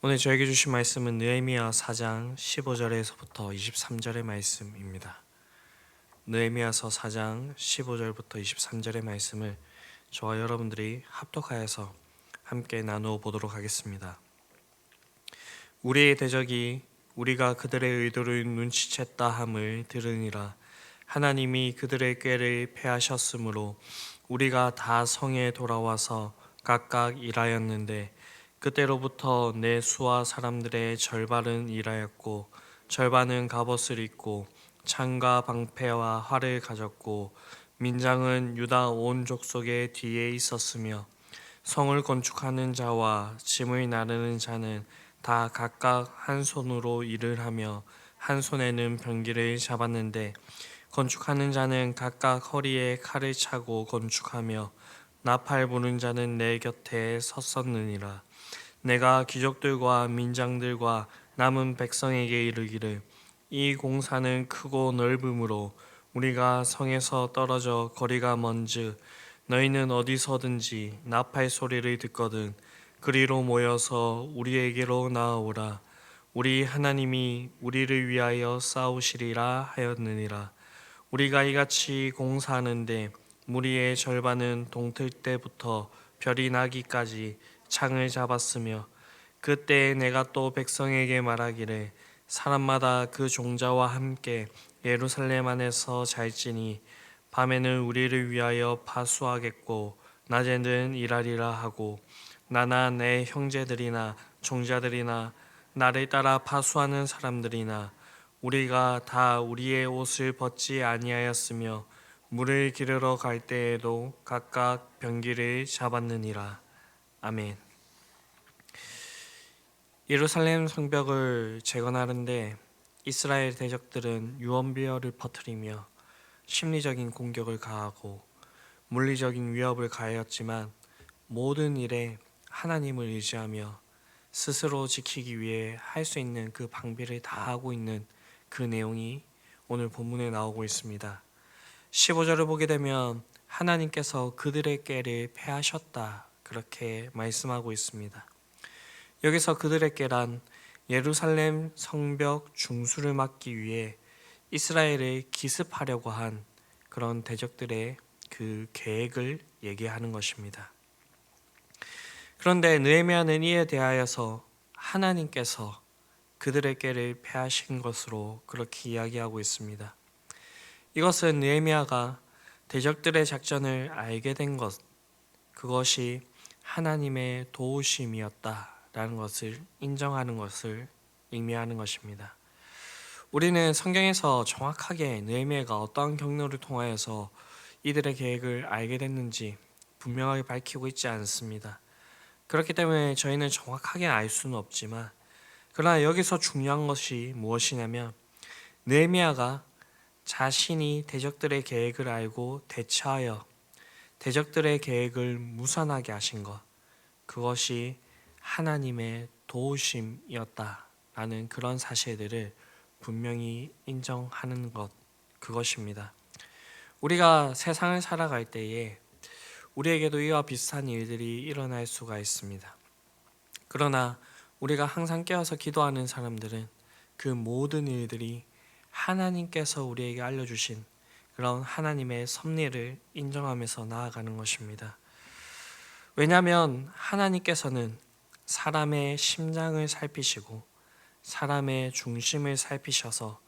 오늘 저에게 주신 말씀은 느헤미야 4장 15절에서부터 23절의 말씀입니다. 느헤미야서 4장 15절부터 23절의 말씀을 저와 여러분들이 합독하여서 함께 나누어 보도록 하겠습니다. 우리의 대적이 우리가 그들의 의도를 눈치챘다 함을 들으니라. 하나님이 그들의 꾀를 패하셨으므로 우리가 다 성에 돌아와서 각각 일하였는데 그때로부터 내 수하 사람들의 절반은 일하였고 절반은 갑옷을 입고 창과 방패와 활을 가졌고 민장은 유다 온 족속의 뒤에 있었으며 성을 건축하는 자와 짐을 나르는 자는 다 각각 한 손으로 일을 하며 한 손에는 병기를 잡았는데 건축하는 자는 각각 허리에 칼을 차고 건축하며 나팔 부는 자는 내 곁에 섰었느니라. 내가 귀족들과 민장들과 남은 백성에게 이르기를 이 공사는 크고 넓으므로 우리가 성에서 떨어져 거리가 먼즉 너희는 어디서든지 나팔 소리를 듣거든 그리로 모여서 우리에게로 나아오라. 우리 하나님이 우리를 위하여 싸우시리라 하였느니라. 우리가 이같이 공사하는데 무리의 절반은 동틀 때부터 별이 나기까지 창을 잡았으며 그때 내가 또 백성에게 말하기를 사람마다 그 종자와 함께 예루살렘 안에서 잘지니 밤에는 우리를 위하여 파수하겠고 낮에는 일하리라 하고 나나 내 형제들이나 종자들이나 나를 따라 파수하는 사람들이나 우리가 다 우리의 옷을 벗지 아니하였으며 물을 기르러 갈 때에도 각각 병기를 잡았느니라. 아멘. 예루살렘 성벽을 재건하는데 이스라엘 대적들은 유언비어를 퍼뜨리며 심리적인 공격을 가하고 물리적인 위협을 가하였지만 모든 일에 하나님을 의지하며 스스로 지키기 위해 할 수 있는 그 방비를 다 하고 있는 그 내용이 오늘 본문에 나오고 있습니다. 15절을 보게 되면 하나님께서 그들의 꾀를 패하셨다 그렇게 말씀하고 있습니다. 여기서 그들의 꾀란 예루살렘 성벽 중수를 막기 위해 이스라엘을 기습하려고 한 그런 대적들의 그 계획을 얘기하는 것입니다. 그런데 느헤미야는 이에 대하여서 하나님께서 그들의 꾀를 패하신 것으로 그렇게 이야기하고 있습니다. 이것은 느헤미야가 대적들의 작전을 알게 된 것, 그것이 하나님의 도우심이었다라는 것을 인정하는 것을 의미하는 것입니다. 우리는 성경에서 정확하게 느헤미야가 어떠한 경로를 통하여서 이들의 계획을 알게 됐는지 분명하게 밝히고 있지 않습니다. 그렇기 때문에 저희는 정확하게 알 수는 없지만 그러나 여기서 중요한 것이 무엇이냐면 느헤미야가 자신이 대적들의 계획을 알고 대처하여 대적들의 계획을 무산하게 하신 것, 그것이 하나님의 도우심이었다라는 그런 사실들을 분명히 인정하는 것, 그것입니다. 우리가 세상을 살아갈 때에 우리에게도 이와 비슷한 일들이 일어날 수가 있습니다. 그러나 우리가 항상 깨어서 기도하는 사람들은 그 모든 일들이 하나님께서 우리에게 알려주신 그런 하나님의 섭리를 인정하면서 나아가는 것입니다. 왜냐하면 하나님께서는 사람의 심장을 살피시고 사람의 중심을 살피셔서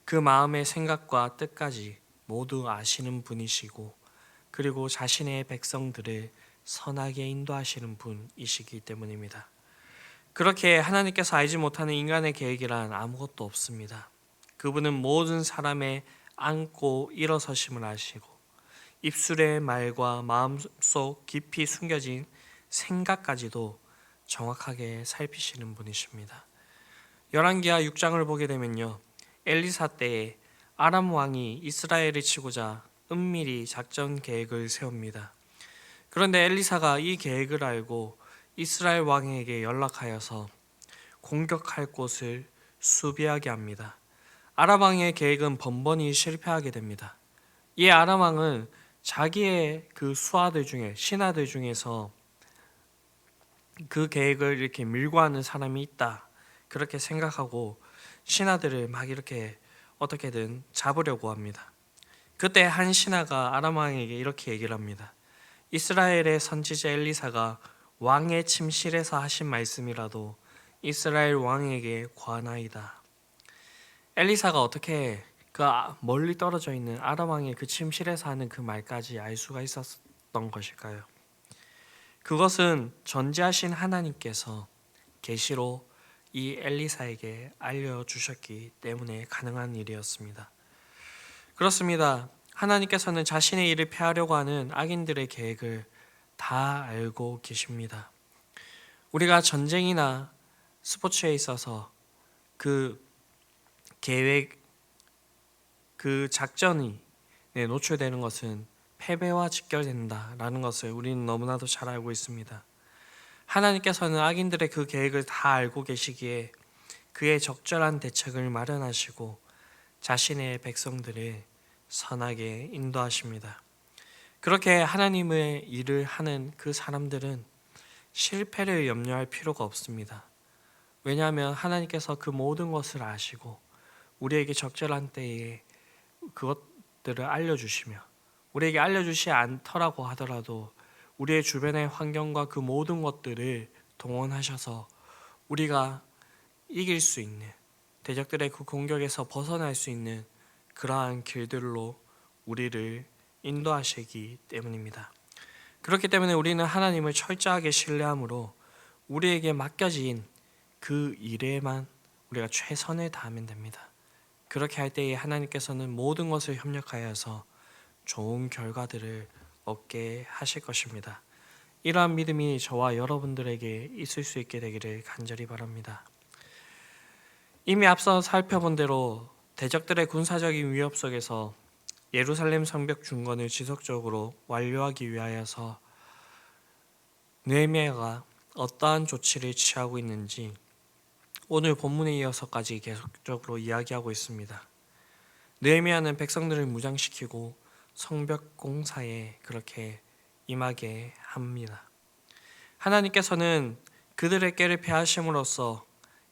그 마음의 생각과 뜻까지 모두 아시는 분이시고 그리고 자신의 백성들을 선하게 인도하시는 분이시기 때문입니다. 그렇게 하나님께서 알지 못하는 인간의 계획이란 아무것도 없습니다. 그분은 모든 사람의 안고 일어서심을 아시고 입술의 말과 마음속 깊이 숨겨진 생각까지도 정확하게 살피시는 분이십니다. 열왕기하 6장을 보게 되면요, 엘리사 때에 아람 왕이 이스라엘을 치고자 은밀히 작전 계획을 세웁니다. 그런데 엘리사가 이 계획을 알고 이스라엘 왕에게 연락하여서 공격할 곳을 수비하게 합니다. 아람 왕의 계획은 번번이 실패하게 됩니다. 이 아람 왕은 자기의 그 수하들 중에 신하들 중에서 그 계획을 이렇게 밀고 하는 사람이 있다, 그렇게 생각하고 신하들을 막 이렇게 어떻게든 잡으려고 합니다. 그때 한 신하가 아람 왕에게 이렇게 얘기를 합니다. 이스라엘의 선지자 엘리사가 왕의 침실에서 하신 말씀이라도 이스라엘 왕에게 관하이다. 엘리사가 어떻게 그 멀리 떨어져 있는 아람 왕의 그 침실에서 하는 그 말까지 알 수가 있었던 것일까요? 그것은 전지하신 하나님께서 계시로 이 엘리사에게 알려주셨기 때문에 가능한 일이었습니다. 그렇습니다. 하나님께서는 자신의 일을 폐하려고 하는 악인들의 계획을 다 알고 계십니다. 우리가 전쟁이나 스포츠에 있어서 그 계획, 그 작전이 노출되는 것은 패배와 직결된다라는 것을 우리는 너무나도 잘 알고 있습니다. 하나님께서는 악인들의 그 계획을 다 알고 계시기에 그의 적절한 대책을 마련하시고 자신의 백성들을 선하게 인도하십니다. 그렇게 하나님의 일을 하는 그 사람들은 실패를 염려할 필요가 없습니다. 왜냐하면 하나님께서 그 모든 것을 아시고 우리에게 적절한 때에 그것들을 알려주시며, 우리에게 알려주시 않더라고 하더라도 우리의 주변의 환경과 그 모든 것들을 동원하셔서 우리가 이길 수 있는, 대적들의 그 공격에서 벗어날 수 있는 그러한 길들로 우리를 인도하시기 때문입니다. 그렇기 때문에 우리는 하나님을 철저하게 신뢰함으로 우리에게 맡겨진 그 일에만 우리가 최선을 다하면 됩니다. 그렇게 할 때에 하나님께서는 모든 것을 협력하여서 좋은 결과들을 얻게 하실 것입니다. 이러한 믿음이 저와 여러분들에게 있을 수 있게 되기를 간절히 바랍니다. 이미 앞서 살펴본 대로 대적들의 군사적인 위협 속에서 예루살렘 성벽 중건을 지속적으로 완료하기 위하여서 느헤미야가 어떠한 조치를 취하고 있는지 오늘 본문에 이어서까지 계속적으로 이야기하고 있습니다. 느헤미야는 백성들을 무장시키고 성벽 공사에 그렇게 임하게 합니다. 하나님께서는 그들의 꾀를 패하심으로써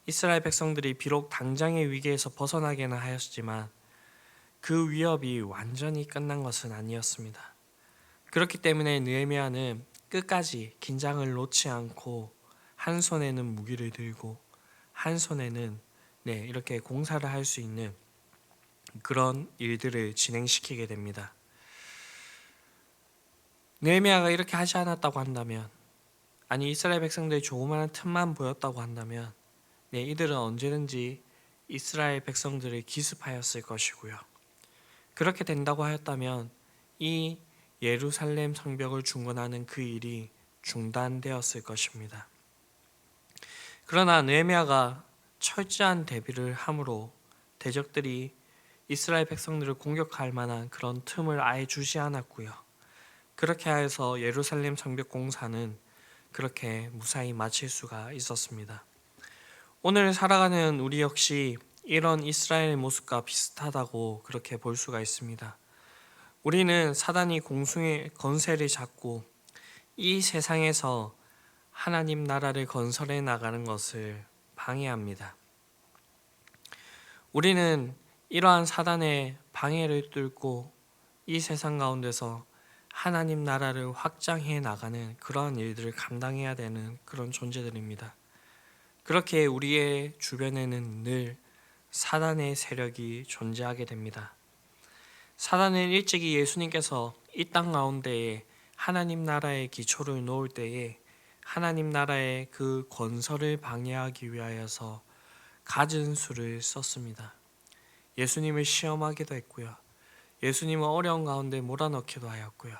이스라엘 백성들이 비록 당장의 위기에서 벗어나게는 하였지만 그 위협이 완전히 끝난 것은 아니었습니다. 그렇기 때문에 느헤미야는 끝까지 긴장을 놓지 않고 한 손에는 무기를 들고 한 손에는 이렇게 공사를 할 수 있는 그런 일들을 진행시키게 됩니다. 느헤미야가 이렇게 하지 않았다고 한다면, 아니 이스라엘 백성들이 조그마한 틈만 보였다고 한다면 이들은 언제든지 이스라엘 백성들을 기습하였을 것이고요. 그렇게 된다고 하였다면 이 예루살렘 성벽을 중건하는 그 일이 중단되었을 것입니다. 그러나 느헤미야가 철저한 대비를 함으로 대적들이 이스라엘 백성들을 공격할 만한 그런 틈을 아예 주지 않았고요. 그렇게 해서 예루살렘 성벽 공사는 그렇게 무사히 마칠 수가 있었습니다. 오늘 살아가는 우리 역시 이런 이스라엘의 모습과 비슷하다고 그렇게 볼 수가 있습니다. 우리는 사단이 공중의 건세를 잡고 이 세상에서 하나님 나라를 건설해 나가는 것을 방해합니다. 우리는 이러한 사단의 방해를 뚫고 이 세상 가운데서 하나님 나라를 확장해 나가는 그러한 일들을 감당해야 되는 그런 존재들입니다. 그렇게 우리의 주변에는 늘 사단의 세력이 존재하게 됩니다. 사단은 일찍이 예수님께서 이 땅 가운데에 하나님 나라의 기초를 놓을 때에 하나님 나라의 그 건설을 방해하기 위하여서 갖은 수를 썼습니다. 예수님을 시험하기도 했고요. 예수님을 어려운 가운데 몰아넣기도 하였고요.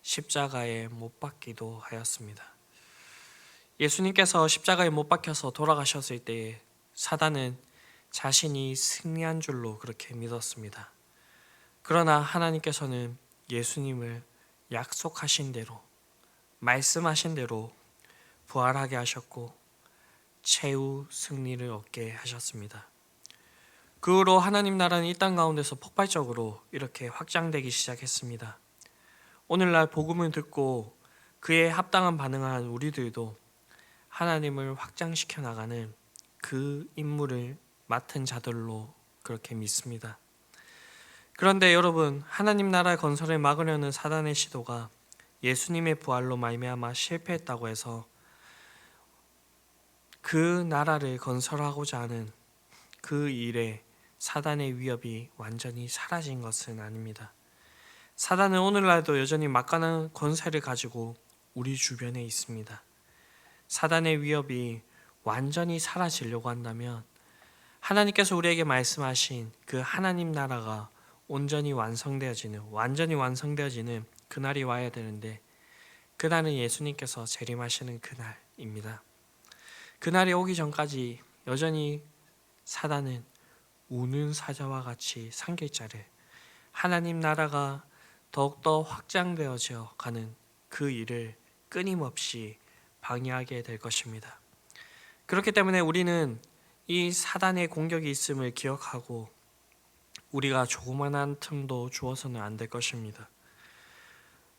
십자가에 못 박기도 하였습니다. 예수님께서 십자가에 못 박혀서 돌아가셨을 때에 사단은 자신이 승리한 줄로 그렇게 믿었습니다. 그러나 하나님께서는 예수님을 약속하신 대로, 말씀하신 대로 부활하게 하셨고 최후 승리를 얻게 하셨습니다. 그 후로 하나님 나라는 이 땅 가운데서 폭발적으로 이렇게 확장되기 시작했습니다. 오늘날 복음을 듣고 그에 합당한 반응을 한 우리들도 하나님을 확장시켜 나가는 그 임무를 맡은 자들로 그렇게 믿습니다. 그런데 여러분, 하나님 나라 건설을 막으려는 사단의 시도가 예수님의 부활로 말미암아 실패했다고 해서 그 나라를 건설하고자 하는 그 일에 사단의 위협이 완전히 사라진 것은 아닙니다. 사단은 오늘날도 여전히 막강한 권세를 가지고 우리 주변에 있습니다. 사단의 위협이 완전히 사라지려고 한다면 하나님께서 우리에게 말씀하신 그 하나님 나라가 완전히 완성되어지는 그날이 와야 되는데, 그날은 예수님께서 재림하시는 그날입니다. 그날이 오기 전까지 여전히 사단은 우는 사자와 같이 삼킬자를 하나님 나라가 더욱더 확장되어져 가는 그 일을 끊임없이 방해하게 될 것입니다. 그렇기 때문에 우리는 이 사단의 공격이 있음을 기억하고 우리가 조그만한 틈도 주어서는 안 될 것입니다.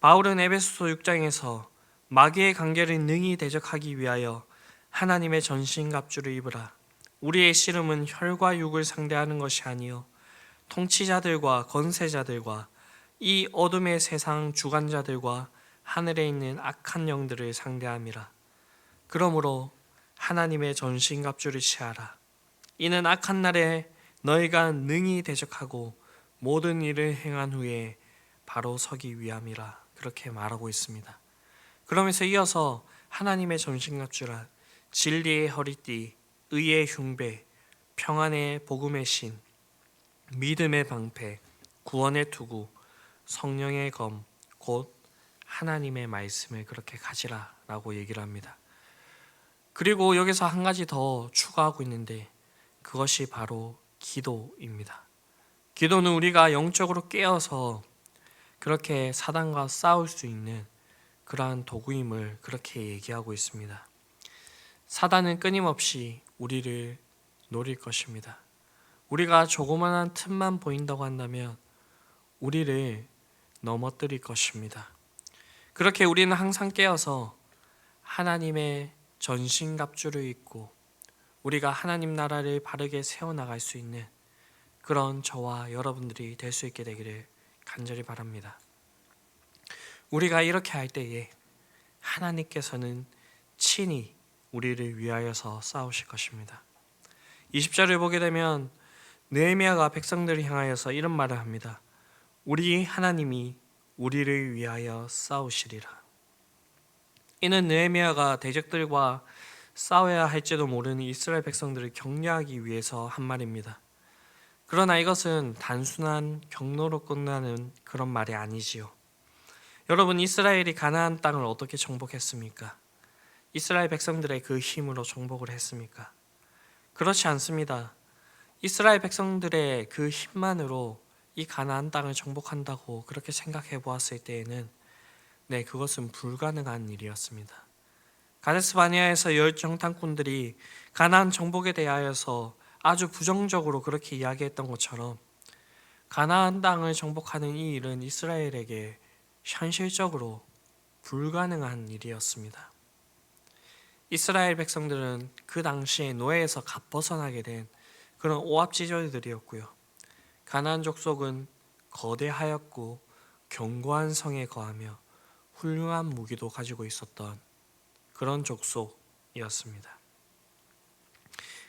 바울은 에베소서 6장에서 마귀의 관계를 능히 대적하기 위하여 하나님의 전신갑주를 입으라. 우리의 씨름은 혈과 육을 상대하는 것이 아니요 통치자들과 권세자들과 이 어둠의 세상 주관자들과 하늘에 있는 악한 영들을 상대함이라. 그러므로 하나님의 전신갑주를 취하라. 이는 악한 날에 너희가 능히 대적하고 모든 일을 행한 후에 바로 서기 위함이라. 그렇게 말하고 있습니다. 그러면서 이어서 하나님의 전신갑주란 진리의 허리띠, 의의 흉배, 평안의 복음의 신, 믿음의 방패, 구원의 투구, 성령의 검, 곧 하나님의 말씀을 그렇게 가지라라고 얘기를 합니다. 그리고 여기서 한 가지 더 추가하고 있는데, 그것이 바로 기도입니다. 기도는 우리가 영적으로 깨어서 그렇게 사단과 싸울 수 있는 그러한 도구임을 그렇게 얘기하고 있습니다. 사단은 끊임없이 우리를 노릴 것입니다. 우리가 조그만한 틈만 보인다고 한다면 우리를 넘어뜨릴 것입니다. 그렇게 우리는 항상 깨어서 하나님의 전신갑주를 입고 우리가 하나님 나라를 바르게 세워나갈 수 있는 그런 저와 여러분들이 될 수 있게 되기를 간절히 바랍니다. 우리가 이렇게 할 때에 하나님께서는 친히 우리를 위하여서 싸우실 것입니다. 20절을 보게 되면 느헤미야가 백성들을 향하여서 이런 말을 합니다. 우리 하나님이 우리를 위하여 싸우시리라. 이는 느헤미야가 대적들과 싸워야 할지도 모르는 이스라엘 백성들을 격려하기 위해서 한 말입니다. 그러나 이것은 단순한 격려로 끝나는 그런 말이 아니지요. 여러분, 이스라엘이 가나안 땅을 어떻게 정복했습니까? 이스라엘 백성들의 그 힘으로 정복을 했습니까? 그렇지 않습니다. 이스라엘 백성들의 그 힘만으로 이 가나안 땅을 정복한다고 그렇게 생각해 보았을 때에는 그것은 불가능한 일이었습니다. 가데스 바네아에서 열 정탐꾼들이 가나안 정복에 대하여서 아주 부정적으로 그렇게 이야기했던 것처럼 가나안 땅을 정복하는 이 일은 이스라엘에게 현실적으로 불가능한 일이었습니다. 이스라엘 백성들은 그 당시에 노예에서 갓 벗어나게 된 그런 오합지졸들이었고요. 가나안 족속은 거대하였고 견고한 성에 거하며 훌륭한 무기도 가지고 있었던 그런 족속이었습니다.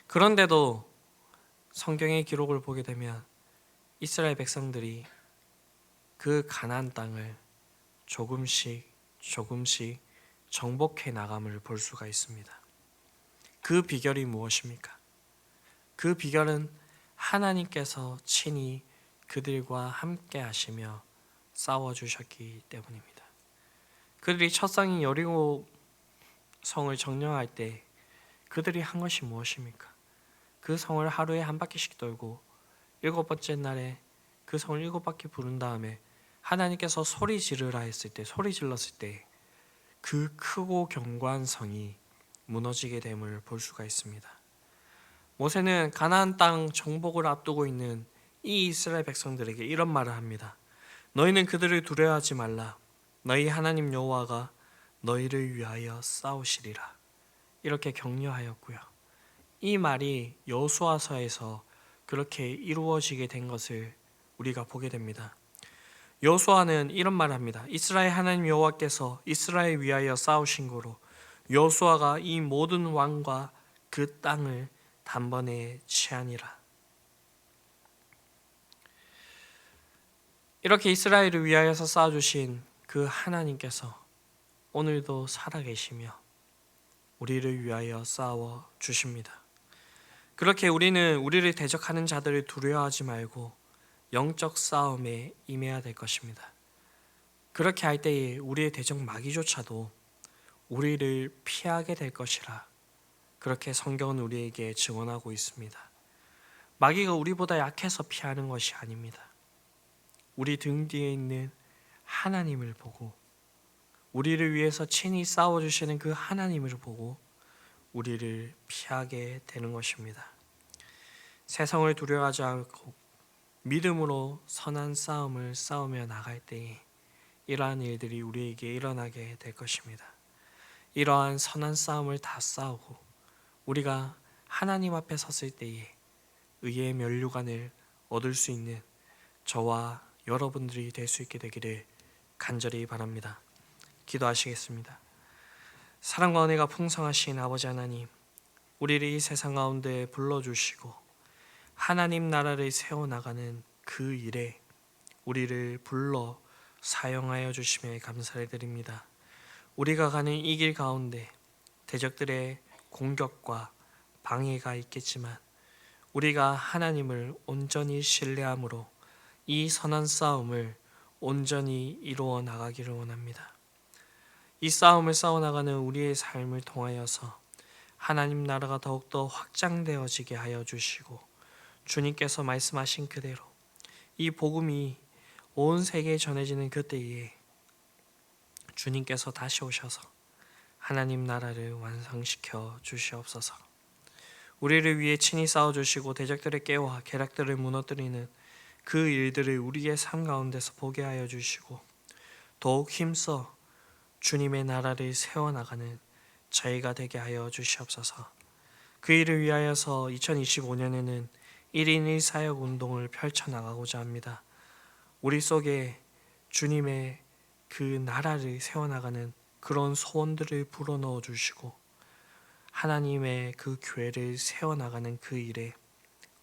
그런데도 성경의 기록을 보게 되면 이스라엘 백성들이 그 가나안 땅을 조금씩 정복해 나감을 볼 수가 있습니다. 그 비결이 무엇입니까? 그 비결은 하나님께서 친히 그들과 함께 하시며 싸워주셨기 때문입니다. 그들이 첫성인 여리고 성을 점령할 때 그들이 한 것이 무엇입니까? 그 성을 하루에 한 바퀴씩 돌고 7번째 날에 그 성을 7바퀴 부른 다음에 하나님께서 소리 질렀을 때 그 크고 견고한 성이 무너지게 됨을 볼 수가 있습니다. 모세는 가나안 땅 정복을 앞두고 있는 이 이스라엘 백성들에게 이런 말을 합니다. 너희는 그들을 두려워하지 말라. 너희 하나님 여호와가 너희를 위하여 싸우시리라. 이렇게 격려하였고요. 이 말이 여호수아서에서 그렇게 이루어지게 된 것을 우리가 보게 됩니다. 여호수아는 이런 말을 합니다. 이스라엘 하나님 여호와께서 이스라엘 위하여 싸우신 고로 여호수아가 이 모든 왕과 그 땅을 단번에 취하니라. 이렇게 이스라엘을 위하여서 싸워주신 그 하나님께서 오늘도 살아계시며 우리를 위하여 싸워 주십니다. 그렇게 우리는 우리를 대적하는 자들을 두려워하지 말고 영적 싸움에 임해야 될 것입니다. 그렇게 할 때에 우리의 대적 마귀조차도 우리를 피하게 될 것이라 그렇게 성경은 우리에게 증언하고 있습니다. 마귀가 우리보다 약해서 피하는 것이 아닙니다. 우리 등 뒤에 있는 하나님을 보고 우리를 위해서 친히 싸워주시는 그 하나님을 보고 우리를 피하게 되는 것입니다. 세상을 두려워하지 않고 믿음으로 선한 싸움을 싸우며 나갈 때에 이러한 일들이 우리에게 일어나게 될 것입니다. 이러한 선한 싸움을 다 싸우고 우리가 하나님 앞에 섰을 때에 의의 면류관을 얻을 수 있는 저와 여러분들이 될 수 있게 되기를 간절히 바랍니다. 기도하시겠습니다. 사랑과 은혜가 풍성하신 아버지 하나님, 우리를 이 세상 가운데 불러주시고 하나님 나라를 세워나가는 그 일에 우리를 불러 사용하여 주심에 감사를 드립니다. 우리가 가는 이 길 가운데 대적들의 공격과 방해가 있겠지만 우리가 하나님을 온전히 신뢰함으로 이 선한 싸움을 온전히 이루어 나가기를 원합니다. 이 싸움을 싸워나가는 우리의 삶을 통하여서 하나님 나라가 더욱더 확장되어지게 하여 주시고 주님께서 말씀하신 그대로 이 복음이 온 세계에 전해지는 그때에 주님께서 다시 오셔서 하나님 나라를 완성시켜 주시옵소서. 우리를 위해 친히 싸워주시고 대적들을 깨워 계략들을 무너뜨리는 그 일들을 우리의 삶 가운데서 보게 하여 주시고 더욱 힘써 주님의 나라를 세워나가는 저희가 되게 하여 주시옵소서. 그 일을 위하여서 2025년에는 1인 1사역 운동을 펼쳐나가고자 합니다. 우리 속에 주님의 그 나라를 세워나가는 그런 소원들을 불어넣어 주시고 하나님의 그 교회를 세워나가는 그 일에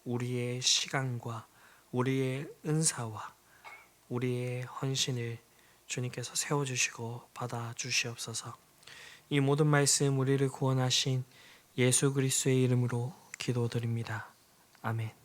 우리의 시간과 우리의 은사와 우리의 헌신을 주님께서 세워주시고 받아주시옵소서. 이 모든 말씀 우리를 구원하신 예수 그리스도의 이름으로 기도드립니다. 아멘.